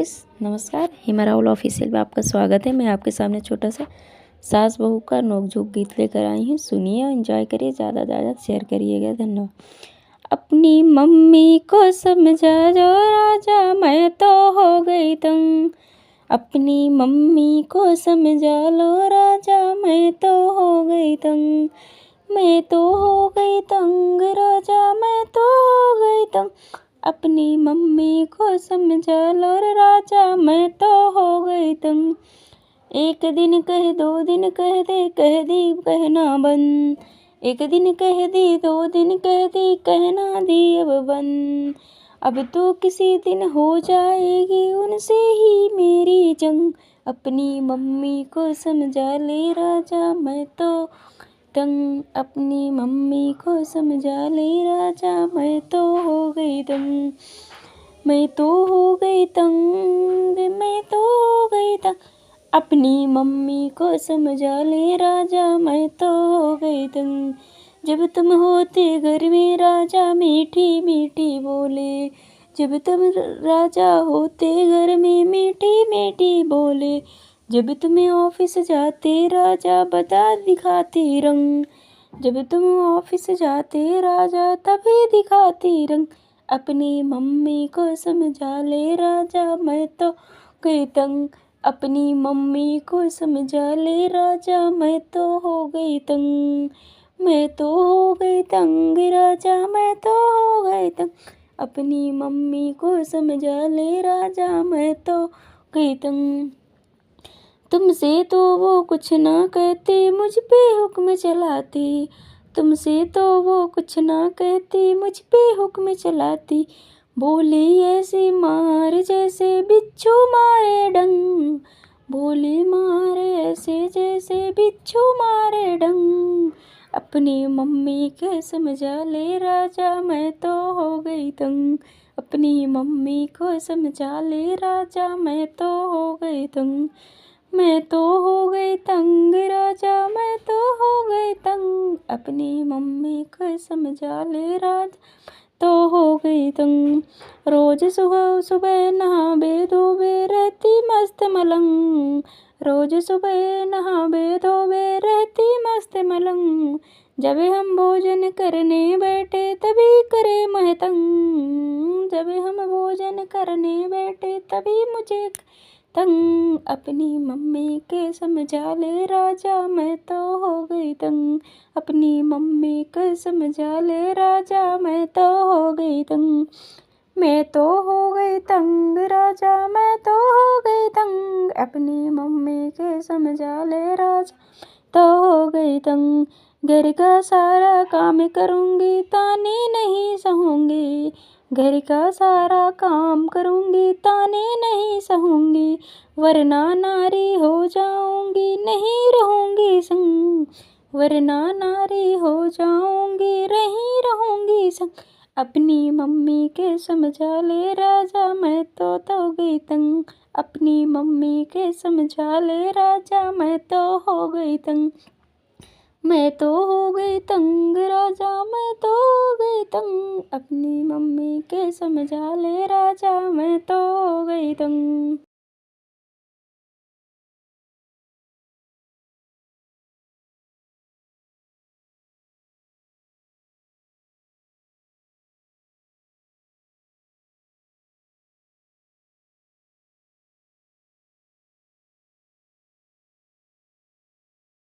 Office. नमस्कार, हिमा Rahul official में आपका स्वागत है। मैं आपके सामने छोटा सा सास बहू का नोकझोंक गीत लेकर आई हूँ। सुनिए और एंजॉय करिए, ज़्यादा ज़्यादा शेयर करिएगा। धन्यवाद। अपनी मम्मी को समझा जो राजा, मैं तो हो गई तंग। अपनी मम्मी को समझा लो राजा, मैं तो हो गई तंग। मैं तो हो गई तंग राजा, मैं तो हो गई तंग। अपनी मम्मी को समझा लो राजा, मैं तो हो गई तंग। एक दिन कह, दो दिन कह दे, कह दी कहना बंद। एक दिन कह दी, दो दिन कह दी, कहना दी अब बंद। अब तो किसी दिन हो जाएगी उनसे ही मेरी जंग। अपनी मम्मी को समझा ले राजा, मैं तो तंग। अपनी मम्मी को समझा ले राजा, मैं तो हो गई तंग। मैं तो हो गई तंग, मैं तो हो गई तंग। अपनी मम्मी को समझा ले राजा, मैं तो हो गई तंग। जब तुम होते घर में राजा, मीठी मीठी बोले। जब तुम राजा होते घर में, मीठी मीठी बोले। जब तुम्हें ऑफिस जाते राजा, बता दिखाते रंग। जब तुम ऑफिस जाते राजा, तभी दिखाते रंग। अपनी मम्मी को समझा ले राजा, मैं तो गई तंग। अपनी मम्मी को समझा ले राजा, मैं तो हो गई तंग। मैं तो हो गई तंग राजा, मैं तो हो गई तंग। अपनी मम्मी को समझा ले राजा, मैं तो गई तंग। तुमसे तो वो कुछ ना कहती, मुझ पे हुक्म चलाती। तुमसे तो वो कुछ ना कहती, मुझ पे हुक्म चलाती। बोली ऐसी मार जैसे बिच्छू मारे डंग। बोली मारे ऐसे जैसे बिच्छू मारे डंग। अपनी मम्मी के समझा ले राजा, मैं तो हो गई तंग। अपनी मम्मी को समझा ले राजा, मैं तो हो गई तंग। मैं तो हो गई तंग राजा, मैं तो हो गई तंग। अपनी मम्मी को समझा ले राजा, तो हो गई तंग। रोज सुबह सुबह नहाबे धोबे रहती मस्त मलंग। रोज सुबह नहाबे धोबे रहती मस्त मलंग। जब हम भोजन करने बैठे तभी करे महतंग। जब हम भोजन करने बैठे तभी मुझे तंग। अपनी मम्मी के समझा ले राजा, मैं तो हो गई तंग। अपनी मम्मी के समझा ले राजा, मैं तो हो गई तंग। मैं तो हो गई तंग राजा, मैं तो हो गई तंग। अपनी मम्मी के समझा ले राजा, तो हो गई तंग। घर का सारा काम करूँगी, ताने नहीं सहूँगी। घर का सारा काम करूँगी, ताने नहीं सहूँगी। वरना नारी हो जाऊँगी, नहीं रहूँगी संग। वरना नारी हो जाऊँगी, नहीं रहूँगी संग। अपनी मम्मी के समझा ले राजा, मैं तो गई तंग। अपनी मम्मी के समझा ले राजा, मैं तो हो गई तंग। मैं तो हो गई तंग राजा, मैं तो हो गई तंग। अपनी मम्मी के समझा ले राजा, मैं तो हो गई तंग।